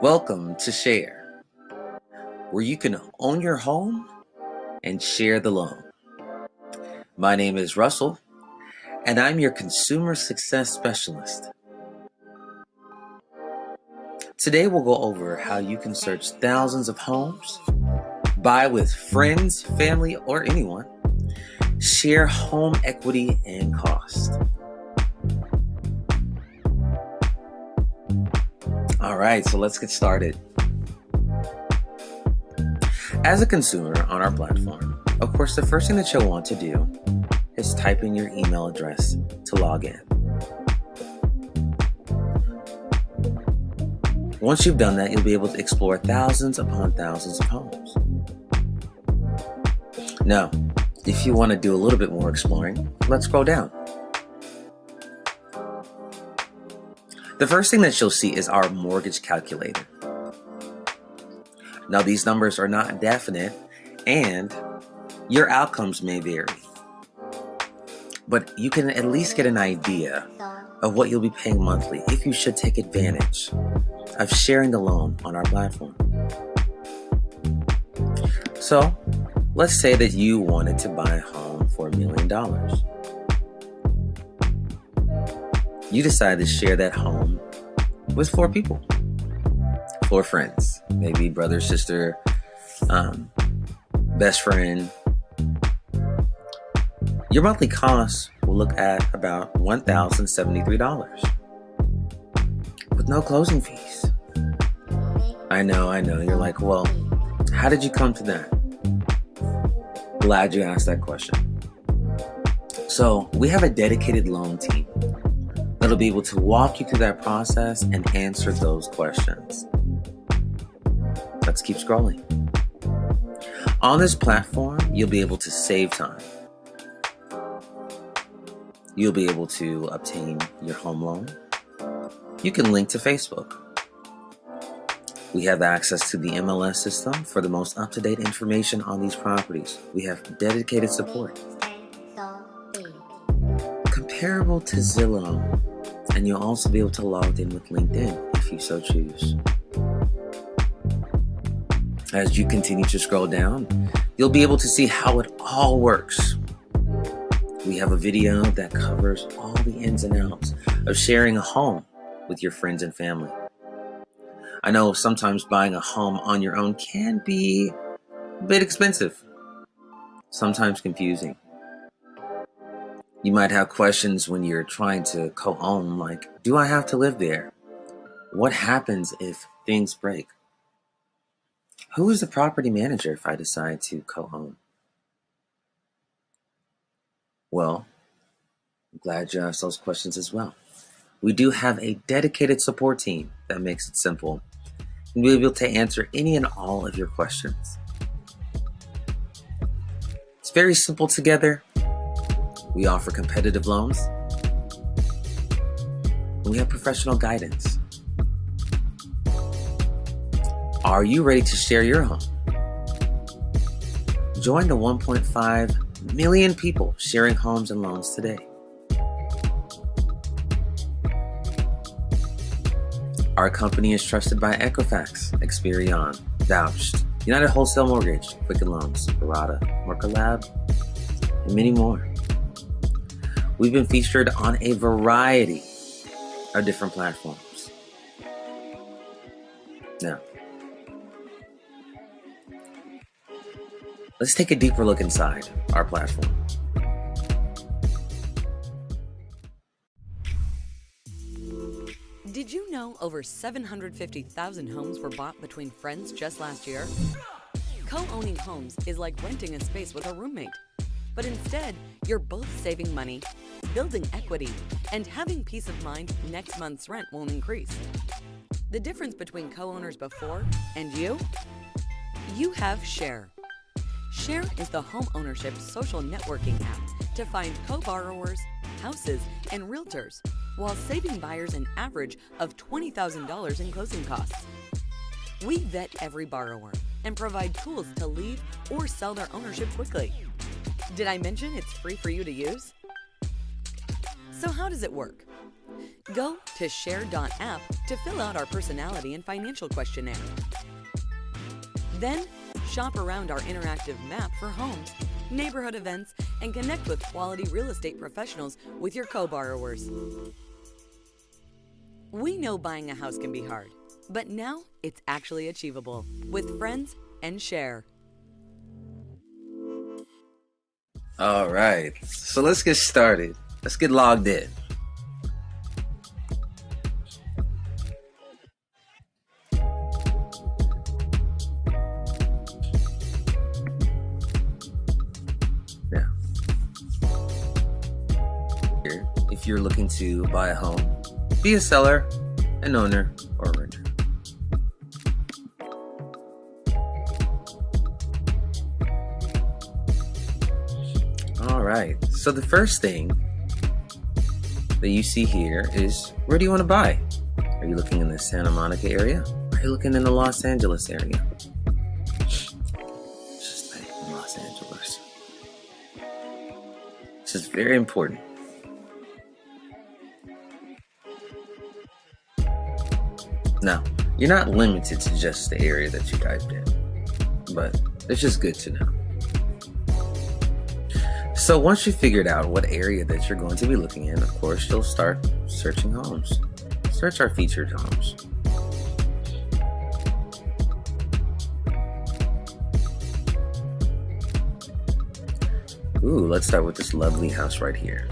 Welcome to Cher, where you can own your home and share the loan. My name is Russell, and I'm your consumer success specialist. Today we'll go over how you can search thousands of homes, buy with friends, family, or anyone, share home equity and cost. All right, so let's get started. As a consumer on our platform, of course, the first thing that you'll want to do is type in your email address to log in. Once you've done that, you'll be able to explore thousands upon thousands of homes. Now, if you want to do a little bit more exploring, let's scroll down. The first thing that you'll see is our mortgage calculator. Now, these numbers are not definite and your outcomes may vary, but you can at least get an idea of what you'll be paying monthly if you should take advantage of sharing the loan on our platform. So, let's say that you wanted to buy a home for $1 million. You decide to share that home with 4 people, 4 friends, maybe brother, sister, best friend. Your monthly costs will look at about $1,073 with no closing fees. I know, you're like, well, how did you come to that? Glad you asked that question. So we have a dedicated loan team that'll be able to walk you through that process and answer those questions. Let's keep scrolling. On this platform, you'll be able to save time. You'll be able to obtain your home loan. You can link to Facebook. We have access to the MLS system for the most up-to-date information on these properties. We have dedicated support, comparable to Zillow, and you'll also be able to log in with LinkedIn if you so choose. As you continue to scroll down, you'll be able to see how it all works. We have a video that covers all the ins and outs of sharing a home with your friends and family. I know sometimes buying a home on your own can be a bit expensive, sometimes confusing. You might have questions when you're trying to co-own, like, do I have to live there? What happens if things break? Who is the property manager if I decide to co-own? Well, I'm glad you asked those questions as well. We do have a dedicated support team that makes it simple, and we'll be able to answer any and all of your questions. It's very simple together. We offer competitive loans, and we have professional guidance. Are you ready to share your home? Join the 1.5 million people sharing homes and loans today. Our company is trusted by Equifax, Experian, Vouched, United Wholesale Mortgage, Quicken Loans, Barada, Marca Lab, and many more. We've been featured on a variety of different platforms. Now, let's take a deeper look inside our platform. Did you know over 750,000 homes were bought between friends just last year? Co-owning homes is like renting a space with a roommate. But instead, you're both saving money, building equity, and having peace of mind next month's rent won't increase. The difference between co-owners before and you have Cher. Cher is the homeownership social networking app to find co-borrowers, houses, and realtors, while saving buyers an average of $20,000 in closing costs. We vet every borrower and provide tools to leave or sell their ownership quickly. Did I mention it's free for you to use? So how does it work? Go to Cher.app to fill out our personality and financial questionnaire. Then, shop around our interactive map for homes, neighborhood events, and connect with quality real estate professionals with your co-borrowers. We know buying a house can be hard, but now it's actually achievable with Friends and Cher. All right, so let's get started. Let's get logged in. Now, here, if you're looking to buy a home, be a seller, an owner, or a renter. All right, so the first thing that you see here is, where do you want to buy? Are you looking in the Santa Monica area? Are you looking in the Los Angeles area? Just like in Los Angeles. This is very important. Now, you're not limited to just the area that you typed in, but it's just good to know. So once you figured out what area that you're going to be looking in, of course, you'll start searching homes. Search our featured homes. Ooh, let's start with this lovely house right here.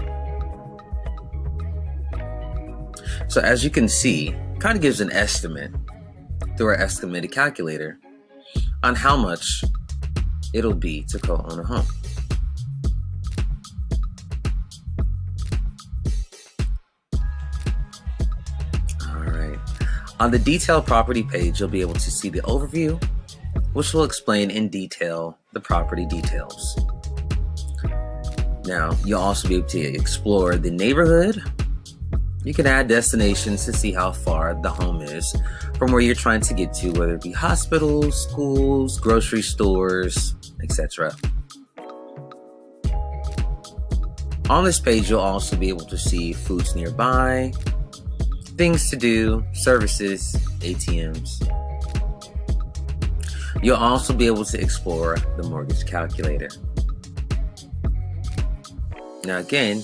So as you can see, it kind of gives an estimate through our estimated calculator on how much it'll be to co-own a home. On the detailed property page, you'll be able to see the overview, which will explain in detail the property details. Now, you'll also be able to explore the neighborhood. You can add destinations to see how far the home is from where you're trying to get to, whether it be hospitals, schools, grocery stores, etc. On this page, you'll also be able to see foods nearby, things to do, services, ATMs. You'll also be able to explore the mortgage calculator. Now again,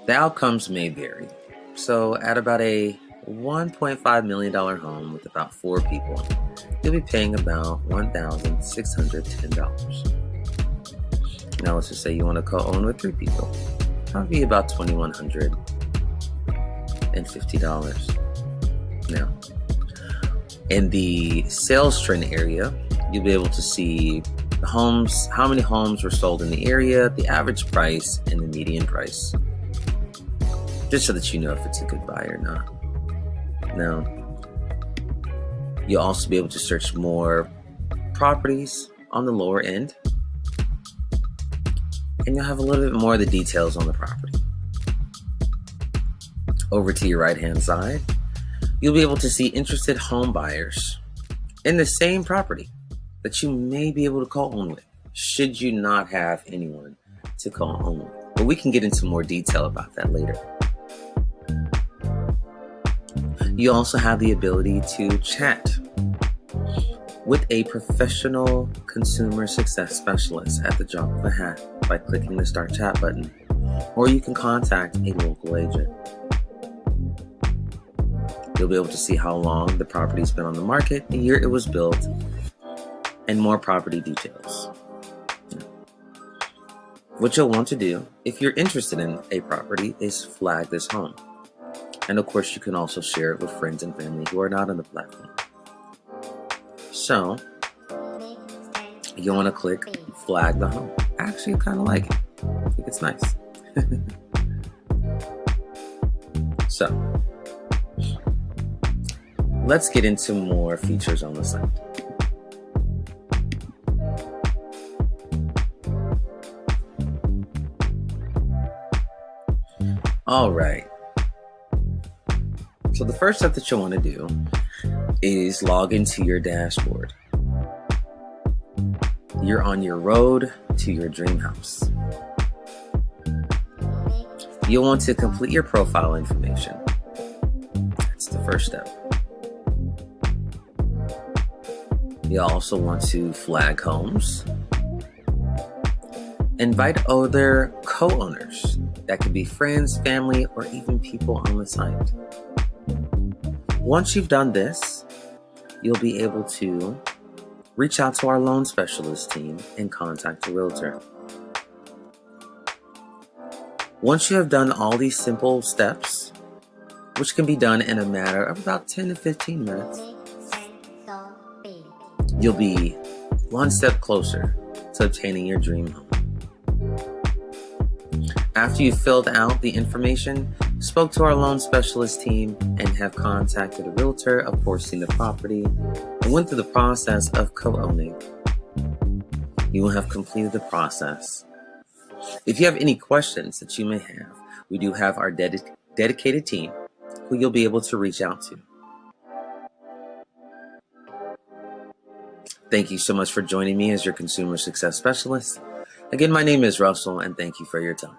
the outcomes may vary. So at about a $1.5 million home with about 4 people, you'll be paying about $1,610. Now let's just say you want to co-own with 3 people. That'll be about $2,150. Now, in the sales trend area, you'll be able to see the homes, how many homes were sold in the area, the average price, and the median price. Just so that you know if it's a good buy or not. Now, you'll also be able to search more properties on the lower end, and you'll have a little bit more of the details on the property. Over to your right-hand side, you'll be able to see interested home buyers in the same property that you may be able to co-own with, should you not have anyone to co-own with. But we can get into more detail about that later. You also have the ability to chat with a professional consumer success specialist at the drop of a hat by clicking the Start Chat button, or you can contact a local agent. You'll be able to see how long the property's been on the market, the year it was built, and more property details. What you'll want to do, if you're interested in a property, is flag this home. And of course, you can also share it with friends and family who are not on the platform. So, you want to click flag the home. I actually kind of like it. I think it's nice. So, let's get into more features on the site. All right. So the first step that you'll want to do is log into your dashboard. You're on your road to your dream house. You'll want to complete your profile information. That's the first step. You'll also want to flag homes. Invite other co-owners. That could be friends, family, or even people on the site. Once you've done this, you'll be able to reach out to our loan specialist team and contact a realtor. Once you have done all these simple steps, which can be done in a matter of about 10 to 15 minutes, you'll be one step closer to obtaining your dream home. After you've filled out the information, spoke to our loan specialist team, and have contacted a realtor, of course, seen the property, and went through the process of co-owning, you will have completed the process. If you have any questions that you may have, we do have our dedicated team who you'll be able to reach out to. Thank you so much for joining me as your consumer success specialist. Again, my name is Russell, and thank you for your time.